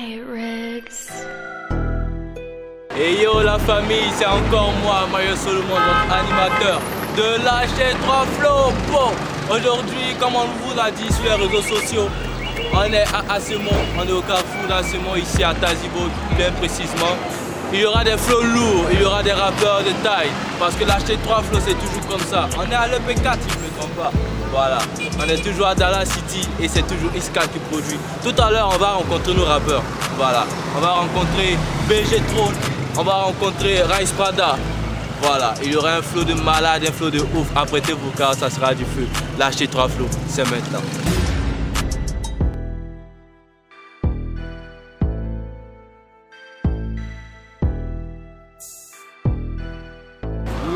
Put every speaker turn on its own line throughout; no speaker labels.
Hey Riggs.
Et yo la famille, c'est encore moi, Mario Solomon, votre animateur de lâcher 3 flots. Bon, aujourd'hui, comme on vous l'a dit sur les réseaux sociaux, on est à Asemon, on est au carrefour d'Asemon, ici à Tazibo, bien précisément. Il y aura des flots lourds, il y aura des rappeurs de taille, parce que lâcher 3 flots c'est toujours comme ça. On est à l'EP4, si je ne me trompe pas. Voilà, on est toujours à Dallas City et c'est toujours Iska qui produit. Tout à l'heure, on va rencontrer nos rappeurs. Voilà, on va rencontrer BG Throne, on va rencontrer Rice Prada. Voilà, il y aura un flow de malade, un flow de ouf. Apprêtez-vous car ça sera du feu. Lâchez 3 flots, c'est maintenant.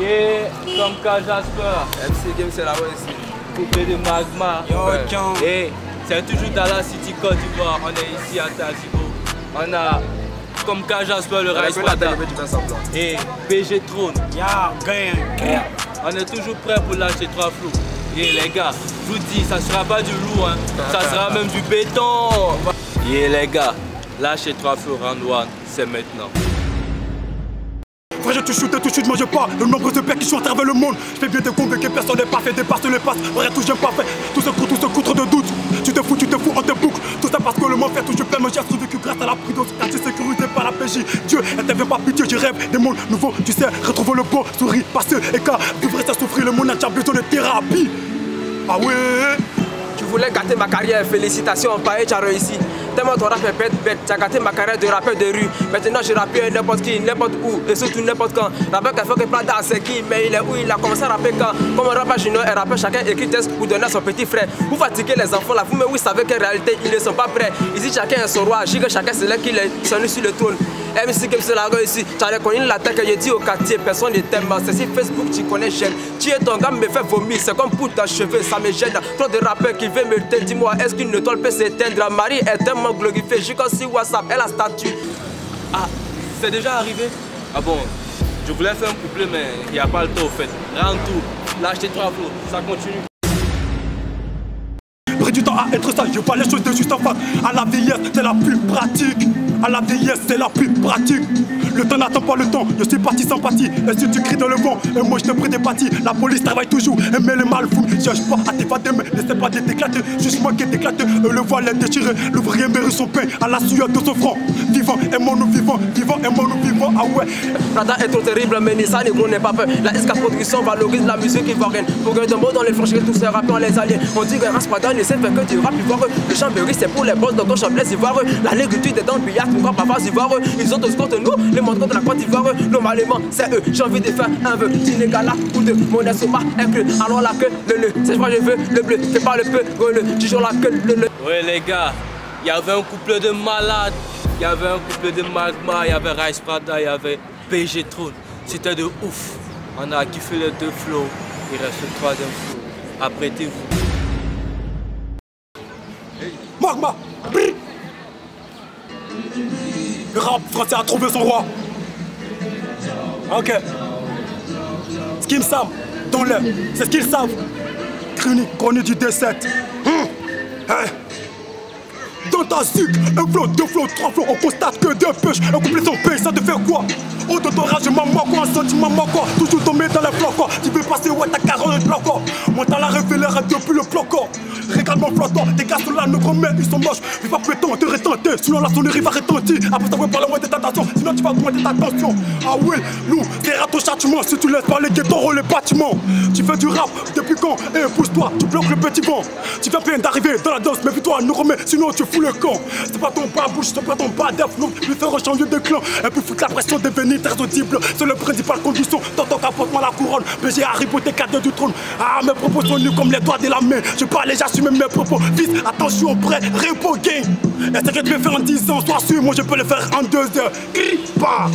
Yeah, comme K Jasper.
MC Game c'est là-bas ici.
Coupé de magma.
Yo,
Et c'est toujours dans la City Côte d'Ivoire. On est ici à Tazibo. On a comme K Jasper le Rice Prada. Et BG Throne. On est toujours prêt pour lâcher 3 flots. Et les gars, je vous dis, ça sera pas du lourd, hein. Ça sera même du béton. Et les gars, lâchez 3 flots round 1, c'est maintenant.
Frère, je te chute, moi je pars. Le nombre de pères qui sont à travers le monde. Je fais bien te convaincre que personne n'est parfait, dépasse les passes. Vrai, tout j'aime pas fait. Tout ce coup trop de doute. Tu te fous, on te boucle. Tout ça parce que le monde fait tout, je fais, mais j'ai survécu grâce à la prudence. Quartier sécurisé par la PJ. Dieu, intervient pas pitié, je rêve des mondes nouveaux. Tu sais, retrouve le beau, souris, passer, écart. Vivre ça souffrir, le monde a déjà besoin de thérapie. Ah ouais.
Tu voulais gâter ma carrière, félicitations, pareil, tu as réussi. Tellement ton rap est bête, tu as gâté ma carrière de rappeur de rue. Maintenant je rappe n'importe qui, n'importe où, et surtout n'importe quand. Rappeur qui a fait que Prada c'est qui, mais il est où, il a commencé à rapper quand. Comme un rappeur junior et rappeur, chacun écrit texte pour donner à son petit frère. Vous fatiguez les enfants là, vous mais oui savez qu'en réalité ils ne sont pas prêts. Ici chacun est son roi, j'ai que chacun c'est là qu'il est sonné sur le trône. MC Game c'est là ici, tu as reconnu la tête que j'ai dit au quartier, personne ne t'aime. C'est si Facebook tu connais j'aime. Tu es ton gars me fait vomir, c'est comme pour ta cheveux, ça me gêne. Trop de rappeurs qui veulent me dire, dis-moi, est-ce qu'une étoile peut s'éteindre? Marie est tellement glorifiée, j'ai comme si WhatsApp est la statue.
Ah, c'est déjà arrivé? Ah bon, je voulais faire un couplet mais il n'y a pas le temps au fait. Round tout, lâchez 3 flots, ça continue.
Pris du temps à être sage, je vois les choses de juste en face. À la vieillesse, c'est la plus pratique. À la vieillesse, c'est la plus pratique. Le temps n'attend pas le temps, je suis parti sans parti. Et si tu cries dans le vent, et moi je te prie des parties. La police travaille toujours, et met les mal fous. Cherche pas à t'évader, mais n'essaie pas de t'éclater. Juste moi qui t'éclate, le voile est déchiré. L'ouvrier mérite son pain à la sueur de son front. Vivant, aimons-nous vivants, vivant, aimons-nous vivants, ah ouais.
Prada est trop terrible, mais Nissa ne connaît pas peur. La SK Production valorise la musique ivoirienne. Pour que de mots dans les franchises, tous ces rappeurs les aliens. On dit que Rice Prada ne sait faire que du rap ivoireux. Le chambéry c'est pour les boss de gauche en blesse ivoireux. La négritude est dans le billard, pourquoi pas face ivoireux. Ils ont tous contre nous, les montres contre la Côte d'Ivoire. Normalement c'est eux, j'ai envie de faire un vœu. Tinégala ou deux, mon estomac est creux. Alors la queue, le, c'est moi je veux le bleu. Fais pas le peu, le, toujours la queue, le.
Ouais les gars, il y avait un couple de malades. Il y avait un couple de magma, il y avait Rice Prada, il y avait BG Throne. C'était de ouf. On a kiffé les 2 flows. Il reste le 3e flow. Apprêtez-vous.
Magma, brrr. Le rap français a trouvé son roi. Ok. Ce qu'ils me savent, dans l'air, c'est ce qu'ils savent. Chronique du D7. Dans ta sucre, un flot, 2 flots, 3 flots, on constate que 2 pêches, un couplet sans paye, ça te fait quoi? Oh de ton rage, maman quoi, un sentiment quoi, toujours tombé dans les flots quoi. Tu veux passer ouais ta carotte de bloc quoi. Moi t'as la révélère depuis le bloc quoi. Régalement flottant, tes gars sont là, nos grands-mères ils sont moches. Mais pas pétant, te retenter, sinon la sonnerie va retentir. Après t'as par loin de ta tension, sinon tu vas augmenter ta tension. Ah oui, nous, c'est rare ton châtiment si tu laisses parler que ton rôle est bâtiment. Tu fais du rap depuis quand? Eh pousse-toi, tu bloques le petit vent. Tu viens bien d'arriver dans la danse, méfie-toi, nous remets, sinon tu fous le camp. C'est pas ton bas bouche, c'est pas ton bas def, nous, lui faire changer de clan. Et puis foutre la pression, devenir très audible. C'est le principal condition, t'entends qu'apporte-moi la couronne. BG arrive au T4 du trône. Ah, mes propos sont nus comme les doigts de la main. Je parle et j'assume mes propos. Fils, attention, prêt, repos game. Et ce que tu veux faire en 10 ans, sois sûr, moi je peux le faire en 2 heures. Crie pas.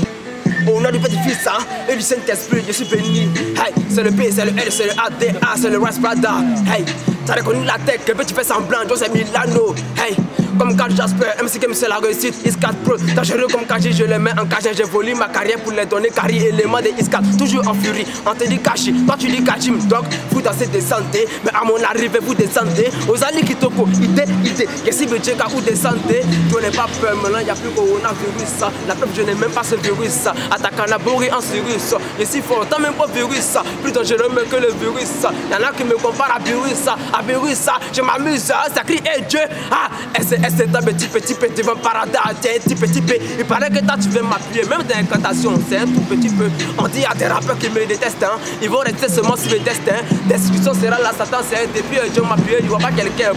On a du petit-fils, hein, et du Saint-Esprit, je suis béni. Hey, c'est le P, c'est le L, c'est le ADA, c'est le Rice Prada. Hey, T'as reconnu la tech, que tu fais semblant, José Milano. Hey, comme Carl Jasper, MC Kim c'est la réussite, Iscat Pro. Dangereux comme Kaji, je les mets en cage. J'ai volé ma carrière pour les donner carré élément des Iscat. Toujours en furie, on te dit Kachi, toi tu dis Kachim. Donc, vous dansez descendez, mais à mon arrivée vous descendez. Aux alliés qui toko, idée, Yessi Bejeka ou descendez. Je n'ai pas peur, maintenant y'a plus coronavirus. La preuve, je n'ai même pas ce virus. Attaquant la bourrée en Cyrus. Ici fort, t'as même pas virus. Plus dangereux que le virus. Y'en a qui me comparent à virus. À virus, je m'amuse, ça crie et Dieu. Ah, c'est un petit peu devant parada, petit peu. Il paraît que toi tu veux m'appuyer, même dans l'incantation, c'est un tout petit peu. On dit à des rappeurs qui me détestent, hein. Ils vont rester seulement sur le destin. Destruction sera là, Satan, c'est depuis Dieu m'appuyer, il voit pas quelqu'un.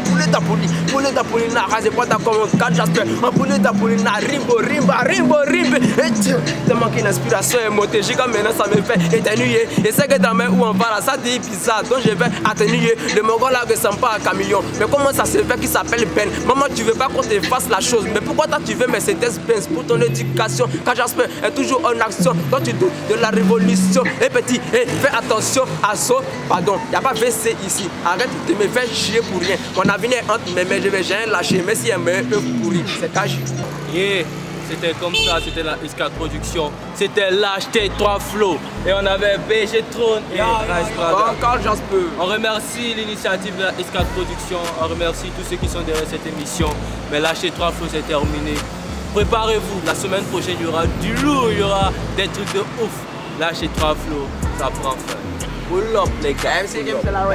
Poulet d'Apollina, rasé pas comme Carl Jasper. Un poulet d'Apollina, rimbo. Et Dieu, tellement qu'une inspiration est montée, j'ai comme maintenant ça me fait éternuer. Et c'est que dans mes où on va là, ça dit bizarre, donc je vais atténuer. Le Mongol là ressemble pas à un camion. Mais comment ça se fait qu'il s'appelle Ben? Maman, tu veux pas qu'on te fasse la chose. Mais pourquoi toi tu veux Mercedes-Benz pour ton éducation? Carl Jasper est toujours en action. Toi tu doutes de la révolution. Et petit, fais attention à ça. Pardon, y a pas VC ici. Arrête de me faire chier pour rien. Mon avenir est entre mes mains, je vais rien lâcher. Mais si elle me peut pourrir, c'est caché.
Yeah. C'était comme ça, c'était la Iscat Production. C'était l'HT3 Flow. Et on avait BG Throne et
Carl Jasper.
On remercie l'initiative de la Iscat Production. On remercie tous ceux qui sont derrière cette émission. Mais l'HT3 Flow c'est terminé. Préparez-vous, la semaine prochaine il y aura du lourd, il y aura des trucs de ouf. L'HT3 Flow, ça prend fin.
Pull up les gars, c'est la